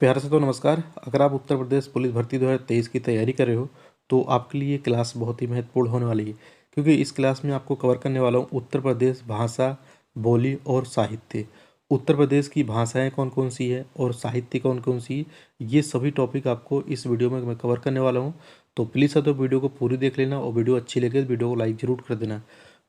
प्यार से तो नमस्कार। अगर आप उत्तर प्रदेश पुलिस भर्ती 2023 की तैयारी कर रहे हो तो आपके लिए ये क्लास बहुत ही महत्वपूर्ण होने वाली है, क्योंकि इस क्लास में आपको कवर करने वाला हूँ उत्तर प्रदेश भाषा, बोली और साहित्य। उत्तर प्रदेश की भाषाएं कौन कौन सी है और साहित्य कौन कौन सी है, ये सभी टॉपिक आपको इस वीडियो में मैं कवर करने वाला हूँ। तो प्लीज़ तो वीडियो को पूरी देख लेना और वीडियो अच्छी लगे तो वीडियो को लाइक ज़रूर कर देना।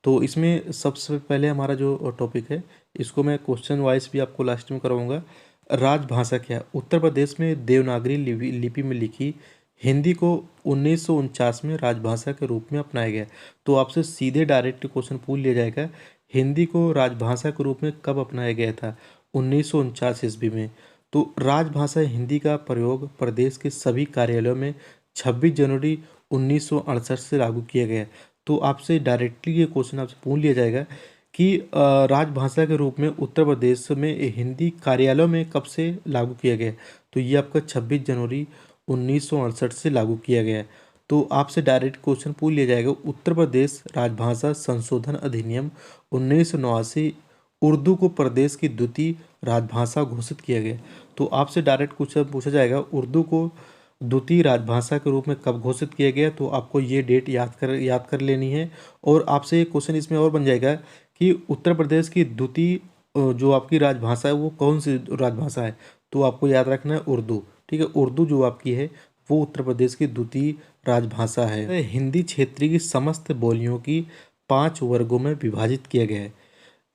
तो इसमें सबसे पहले हमारा जो टॉपिक है, इसको मैं क्वेश्चन वाइज भी आपको लास्ट में कराऊंगा। राजभाषा क्या है? उत्तर प्रदेश में देवनागरी लिपि में लिखी हिंदी को 1949 में राजभाषा के रूप में अपनाया गया। तो आपसे सीधे डायरेक्ट क्वेश्चन पूछ लिया जाएगा, हिंदी को राजभाषा के रूप में कब अपनाया गया था? 1949 ईस्वी में। तो राजभाषा हिंदी का प्रयोग प्रदेश के सभी कार्यालयों में 26 जनवरी 1968 से लागू किया गया। तो आपसे डायरेक्टली ये क्वेश्चन आपसे पूछ लिया जाएगा कि राजभाषा के रूप में उत्तर प्रदेश में हिंदी कार्यालयों में कब से लागू किया गया? तो ये आपका 26 जनवरी 1968 से लागू किया गया है। तो आपसे डायरेक्ट क्वेश्चन पूछ लिया जाएगा, उत्तर प्रदेश राजभाषा संशोधन अधिनियम 1989 उर्दू को प्रदेश की द्वितीय राजभाषा घोषित किया गया। तो आपसे डायरेक्ट क्वेश्चन पूछा जाएगा, उर्दू को द्वितीय राजभाषा के रूप में कब घोषित किया गया? तो आपको ये डेट याद कर लेनी है। और आपसे एक क्वेश्चन इसमें और बन जाएगा कि उत्तर प्रदेश की द्वितीय जो आपकी राजभाषा है वो कौन सी राजभाषा है? तो आपको याद रखना है उर्दू। ठीक है, उर्दू जो आपकी है वो उत्तर प्रदेश की द्वितीय राजभाषा है। हिंदी क्षेत्र की समस्त बोलियों की 5 वर्गों में विभाजित किया गया है।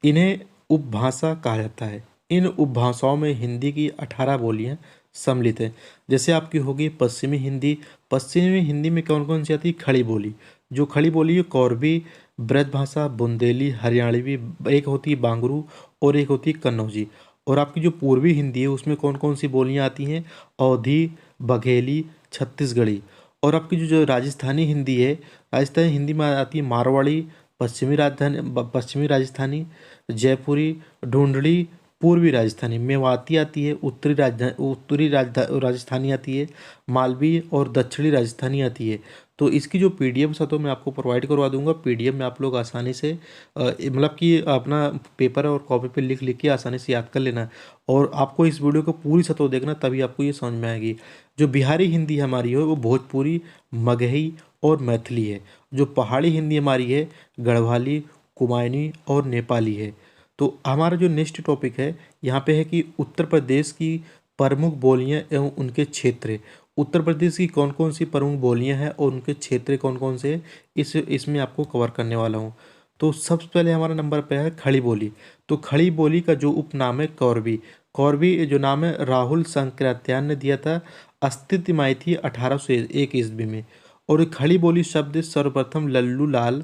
इन्हें उपभाषा कहा जाता है। इन उपभाषाओं में हिंदी की 18 बोलियां सम्मिलित हैं। जैसे आपकी होगी पश्चिमी हिंदी। पश्चिमी हिंदी में कौन कौन सी आती है? खड़ी बोली। जो खड़ी बोली है कौरवी, ब्रजभाषा, बुंदेली, हरियाणवी, एक होती है बांगरू और एक होती है कन्नौजी। और आपकी जो पूर्वी हिंदी है उसमें कौन कौन सी बोलियां आती हैं? अवधी, बघेली, छत्तीसगढ़ी। और आपकी जो राजस्थानी हिंदी है, राजस्थानी हिंदी में आती है मारवाड़ी, पश्चिमी राजस्थानी, जयपुरी, ढूंढड़ी, पूर्वी राजस्थानी, मेवाती आती है, उत्तरी राजस्थानी आती है, मालवी और दक्षिणी राजस्थानी आती है। तो इसकी जो पीडीएफ है तो मैं आपको प्रोवाइड करवा दूंगा। पीडीएफ में आप लोग आसानी से मतलब कि अपना पेपर और कॉपी पे लिख लिख के आसानी से याद कर लेना। और आपको इस वीडियो को पूरी सतो देखना, तभी आपको ये समझ में आएगी। जो बिहारी हिंदी हमारी है वो भोजपुरी, मगही और मैथिली है। जो पहाड़ी हिंदी हमारी है गढ़वाली, कुमायूनी और नेपाली है। तो हमारा जो नेक्स्ट टॉपिक है यहाँ पे है कि उत्तर प्रदेश की प्रमुख बोलियां एवं उनके क्षेत्र। उत्तर प्रदेश की कौन कौन सी प्रमुख बोलियां हैं और उनके क्षेत्र कौन कौन से हैं, इसमें आपको कवर करने वाला हूँ। तो सबसे पहले हमारा नंबर पे है खड़ी बोली। तो खड़ी बोली का जो उपनाम है कौरवी। कौरवी जो नाम है राहुल शंकराचार्य ने दिया था, अस्तित्व में आई थी 1801 ईस्वी में। और खड़ी बोली शब्द सर्वप्रथम लल्लू लाल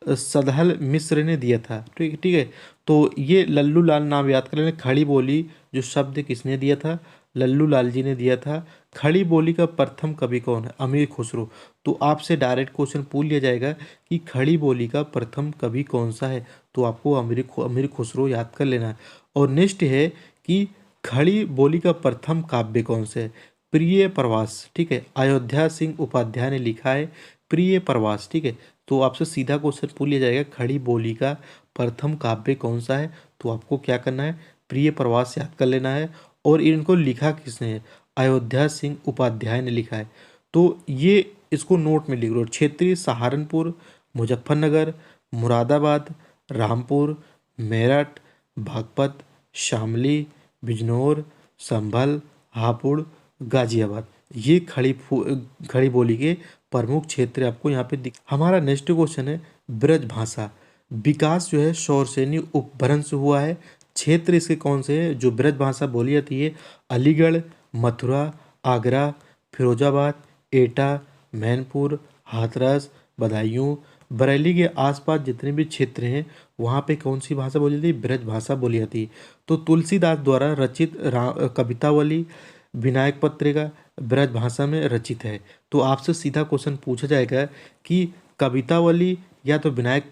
सदहल मिश्र ने दिया था। ठीक ठीक है। तो ये लल्लू लाल नाम याद कर लेना। खड़ी बोली जो शब्द किसने दिया था? लल्लू लाल जी ने दिया था। खड़ी बोली का प्रथम कवि कौन है? अमीर खुसरो। तो आपसे डायरेक्ट क्वेश्चन पूछ लिया जाएगा कि खड़ी बोली का प्रथम कवि कौन सा है? तो आपको अमीर खुसरो याद कर लेना है। और नेक्स्ट है कि खड़ी बोली का प्रथम काव्य कौन से है? प्रिय प्रवास। ठीक है, अयोध्या सिंह उपाध्याय ने लिखा है प्रिय प्रवास। ठीक है, तो आपसे सीधा क्वेश्चन पूछ लिया जाएगा खड़ी बोली का प्रथम काव्य कौन सा है? तो आपको क्या करना है? प्रिय प्रवास याद कर लेना है। और इनको लिखा किसने है? अयोध्या सिंह उपाध्याय ने लिखा है। तो ये इसको नोट में लिख लो। क्षेत्रीय सहारनपुर, मुजफ्फरनगर, मुरादाबाद, रामपुर, मेरठ, बागपत, शामली, बिजनौर, संभल, हापुड़, गाजियाबाद। ये खड़ी बोली के प्रमुख क्षेत्र आपको यहाँ पे हमारा नेक्स्ट क्वेश्चन है ब्रज भाषा। विकास जो है शौरसेनी उपभ्रंश हुआ है। क्षेत्र इसके कौन से है जो ब्रज भाषा बोली जाती है? अलीगढ़, मथुरा, आगरा, फिरोजाबाद, एटा, मैनपुर, हाथरस, बदायूं, बरेली के आसपास जितने भी क्षेत्र हैं वहाँ पे कौन सी भाषा बोली जाती है? ब्रज भाषा बोली जाती है। तो तुलसीदास द्वारा रचित कवितावली विनायक पत्रिका ब्रज भाषा में रचित है। तो आपसे सीधा क्वेश्चन पूछा जाएगा कि कवितावली या तो विनायक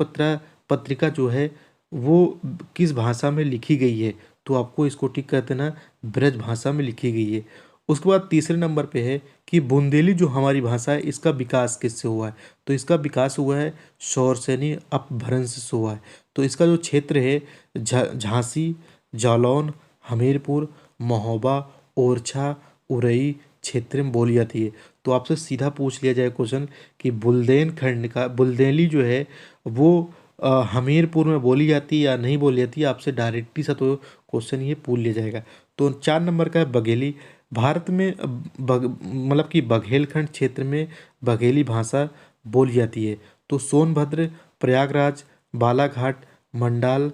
पत्रिका जो है वो किस भाषा में लिखी गई है? तो आपको इसको टिक कर देना, ब्रज भाषा में लिखी गई है। उसके बाद तीसरे नंबर पे है कि बुंदेली जो हमारी भाषा है इसका विकास किससे हुआ है? तो इसका विकास हुआ है शौरसेनी अपभ्रंश से हुआ है। तो इसका जो क्षेत्र है झांसी, जालौन, हमीरपुर, महोबा, ओरछा, उरई क्षेत्र में बोली जाती है। तो आपसे सीधा पूछ लिया जाए क्वेश्चन कि बुंदेलखंड का बुंदेली जो है वो हमीरपुर में बोली जाती है या नहीं बोली जाती है, आपसे डायरेक्टली सा तो क्वेश्चन ये पूछ लिया जाएगा। तो 4 नंबर का है बघेली। भारत में मतलब कि बघेलखंड क्षेत्र में बघेली भाषा बोली जाती है। तो सोनभद्र, प्रयागराज, बालाघाट, मंडाल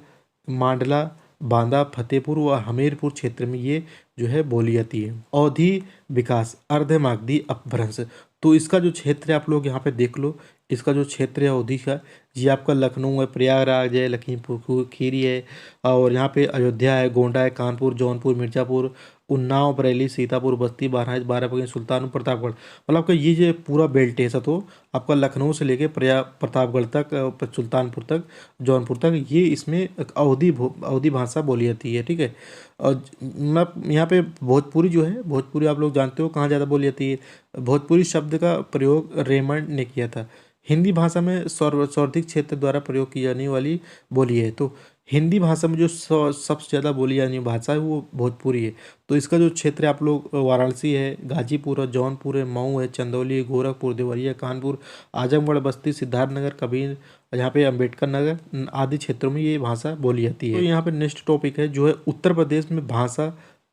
मांडला, बांदा, फतेहपुर व हमीरपुर क्षेत्र में ये जो है बोली जाती है। अवधि विकास अर्धमागधी अपभ्रंश। तो इसका जो क्षेत्र है आप लोग यहाँ पे देख लो, इसका जो क्षेत्र है अवधि का, ये आपका लखनऊ है, प्रयागराज है, लखीमपुर खीरी है, और यहाँ पे अयोध्या है, गोंडा है, कानपुर, जौनपुर, मिर्जापुर, उन्नाव, बरेली, सीतापुर, बस्ती, बहराइच, बाराबंकी, सुल्तानपुर, प्रतापगढ़। मतलब आपका ये जो पूरा बेल्ट है ऐसा तो आपका लखनऊ से लेके प्रतापगढ़ तक, सुल्तानपुर तक, जौनपुर तक, ये इसमें अवधी भाषा बोली जाती है। ठीक है। और मतलब यहाँ पे भोजपुरी जो है, भोजपुरी आप लोग जानते हो कहाँ ज़्यादा बोली जाती है। भोजपुरी शब्द का प्रयोग रेमंड ने किया था। हिंदी भाषा में सर्वाधिक क्षेत्र द्वारा प्रयोग की जाने वाली बोली है। तो हिंदी भाषा में जो सबसे ज़्यादा बोली जाने वाली भाषा है वो भोजपुरी है। तो इसका जो क्षेत्र है आप लोग वाराणसी है, गाजीपुर है, जौनपुर है, मऊ है, चंदौली, गोरखपुर, देवरिया, कानपुर, आजमगढ़, बस्ती, सिद्धार्थनगर, कबीर, यहाँ पे अम्बेडकर नगर आदि क्षेत्रों में ये भाषा बोली जाती है। तो यहाँ पे नेक्स्ट टॉपिक है जो है उत्तर प्रदेश में भाषा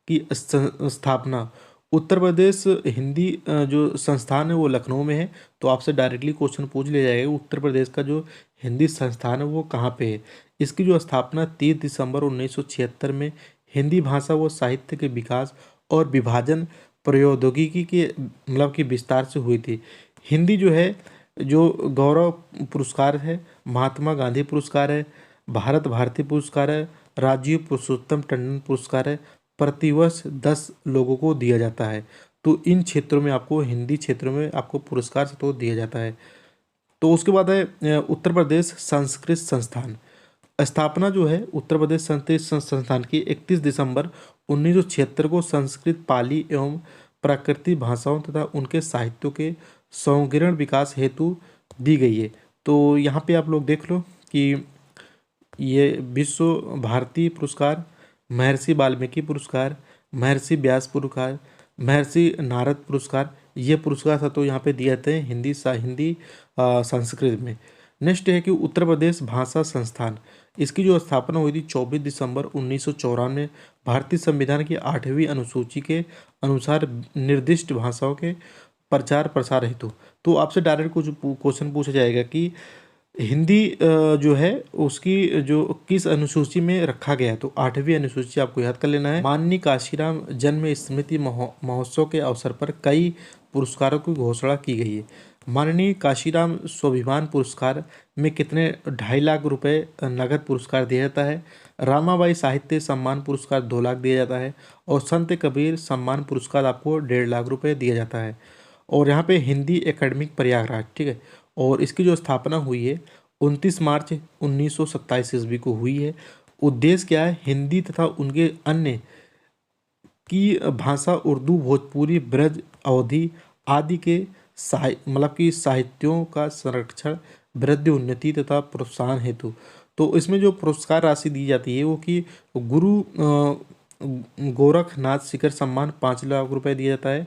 की स्थापना। उत्तर प्रदेश हिंदी जो संस्थान है वो लखनऊ में है। तो आपसे डायरेक्टली क्वेश्चन पूछ लिया जाएगा उत्तर प्रदेश का जो हिंदी संस्थान है वो कहाँ पे है। इसकी जो स्थापना 30 दिसंबर 1976 में हिंदी भाषा व साहित्य के विकास और विभाजन प्रौद्योगिकी के मतलब कि विस्तार से हुई थी। हिंदी जो है जो गौरव पुरस्कार है, महात्मा गांधी पुरस्कार है, भारत भारती पुरस्कार है, राजीव पुरुषोत्तम टंडन पुरस्कार है, प्रतिवर्ष 10 लोगों को दिया जाता है। तो इन क्षेत्रों में आपको हिंदी क्षेत्रों में आपको पुरस्कार से तो दिया जाता है। तो उसके बाद है उत्तर प्रदेश संस्कृत संस्थान। स्थापना जो है उत्तर प्रदेश संस्कृत संस्थान की 31 दिसंबर 1976 को संस्कृत, पाली एवं प्राकृतिक भाषाओं तथा उनके साहित्यों के समग्र विकास हेतु दी गई है। तो यहाँ पे आप लोग देख लो कि ये विश्व भारती पुरस्कार, महर्षि वाल्मीकि पुरस्कार, महर्षि व्यास पुरस्कार, महर्षि नारद पुरस्कार, ये पुरस्कार सब तो यहाँ पे दिए जाते हैं हिंदी संस्कृत में। नेक्स्ट है कि उत्तर प्रदेश भाषा संस्थान। इसकी जो स्थापना हुई थी 24 दिसंबर 1994 भारतीय संविधान की 8वीं अनुसूची के अनुसार निर्दिष्ट भाषाओं के प्रचार प्रसार हेतु। तो आपसे डायरेक्ट कुछ क्वेश्चन पूछा जाएगा कि हिंदी जो है उसकी जो किस अनुसूची में रखा गया है। तो 8वीं अनुसूची आपको याद कर लेना है। माननीय काशीराम जन्म स्मृति महोत्सव के अवसर पर कई पुरस्कारों की घोषणा की गई है। माननीय काशीराम स्वाभिमान पुरस्कार में कितने 2.5 लाख रुपए नगद पुरस्कार दिया जाता है। रामाबाई साहित्य सम्मान पुरस्कार 2 लाख दिया जाता है। और संत कबीर सम्मान पुरस्कार आपको 1.5 लाख रुपए दिया जाता है। और यहाँ पे हिंदी एकेडमिक प्रयागराज, ठीक है। और इसकी जो स्थापना हुई है 29 मार्च 1927 ईस्वी को हुई है। उद्देश्य क्या है, हिंदी तथा उनके अन्य की भाषा उर्दू, भोजपुरी, ब्रज, अवधी आदि के मतलब कि साहित्यों का संरक्षण, वृद्धि, उन्नति तथा प्रोत्साहन हेतु। तो इसमें जो पुरस्कार राशि दी जाती है वो कि गुरु गोरखनाथ शिखर सम्मान 5 लाख रुपए दिया जाता है।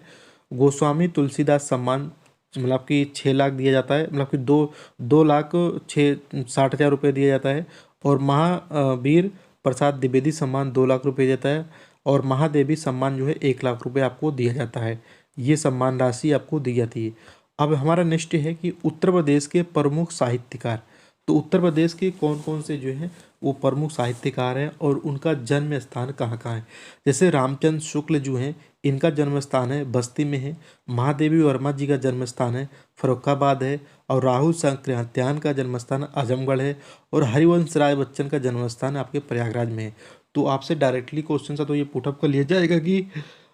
गोस्वामी तुलसीदास सम्मान मतलब कि 6 लाख दिया जाता है, मतलब कि 2,60,000 रुपये दिया जाता है। और महावीर प्रसाद द्विवेदी सम्मान 2 लाख रुपये देता है। और महादेवी सम्मान जो है 1 लाख रुपये आपको दिया जाता है। ये सम्मान राशि आपको दी जाती है। अब हमारा नेक्स्ट है कि उत्तर प्रदेश के प्रमुख साहित्यकार। तो उत्तर प्रदेश के कौन कौन से जो हैं वो प्रमुख साहित्यकार हैं और उनका जन्म स्थान कहाँ कहाँ है। जैसे रामचंद्र शुक्ल जो हैं इनका जन्म स्थान है बस्ती में है। महादेवी वर्मा जी का जन्म स्थान है फर्रुखाबाद है। और राहुल सांकृत्यायन का जन्म स्थान आजमगढ़ है। और हरिवंश राय बच्चन का जन्म स्थान आपके प्रयागराज में है। तो आपसे डायरेक्टली क्वेश्चन सा तो ये पुटअप कर लिया जाएगा कि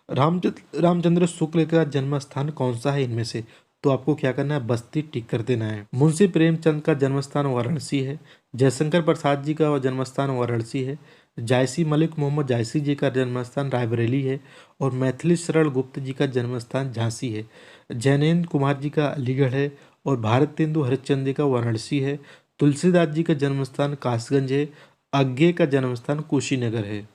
रामचंद्र शुक्ल का जन्म स्थान कौन सा है इनमें से। तो आपको क्या करना है, बस्ती टिक कर देना है। मुंशी प्रेमचंद का जन्म स्थान वाराणसी है। जयशंकर प्रसाद जी का जन्म स्थान वाराणसी है। जायसी मलिक मोहम्मद जायसी जी का जन्म स्थान रायबरेली है। और मैथिली शरण गुप्त जी का जन्म स्थान झांसी है। जैनेन्द्र कुमार जी का अलीगढ़ है। और भारतेंदु हरिश्चंद्र जी का वाराणसी है। तुलसीदास जी का जन्म स्थान कासगंज है। अज्ञे का जन्म स्थान कुशीनगर है।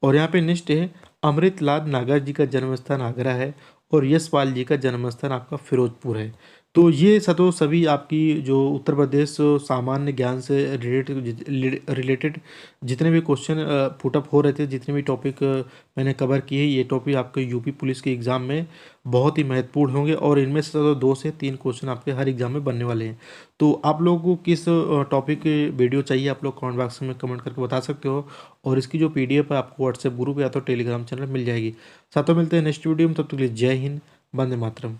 और यहाँ पे नेक्स्ट है अमृतलाल नागर जी का जन्म स्थान आगरा है और यशपाल जी का जन्म स्थान आपका फिरोजपुर है। तो ये सभी आपकी जो उत्तर प्रदेश सामान्य ज्ञान से रिलेटेड जितने भी क्वेश्चन पुटअप हो रहे थे, जितने भी टॉपिक मैंने कवर किए, ये टॉपिक आपके यूपी पुलिस के एग्ज़ाम में बहुत ही महत्वपूर्ण होंगे और इनमें से 2 से 3 क्वेश्चन आपके हर एग्ज़ाम में बनने वाले हैं। तो आप लोगों को किस टॉपिक की वीडियो चाहिए, आप लोग कमेंट बॉक्स में कमेंट करके बता सकते हो और इसकी जो पीडीएफ है आपको व्हाट्सएप ग्रुप या तो टेलीग्राम चैनल मिल जाएगी। साथों मिलते हैं नेक्स्ट वीडियो में, तब तक के लिए जय हिंद, वंदे मातरम।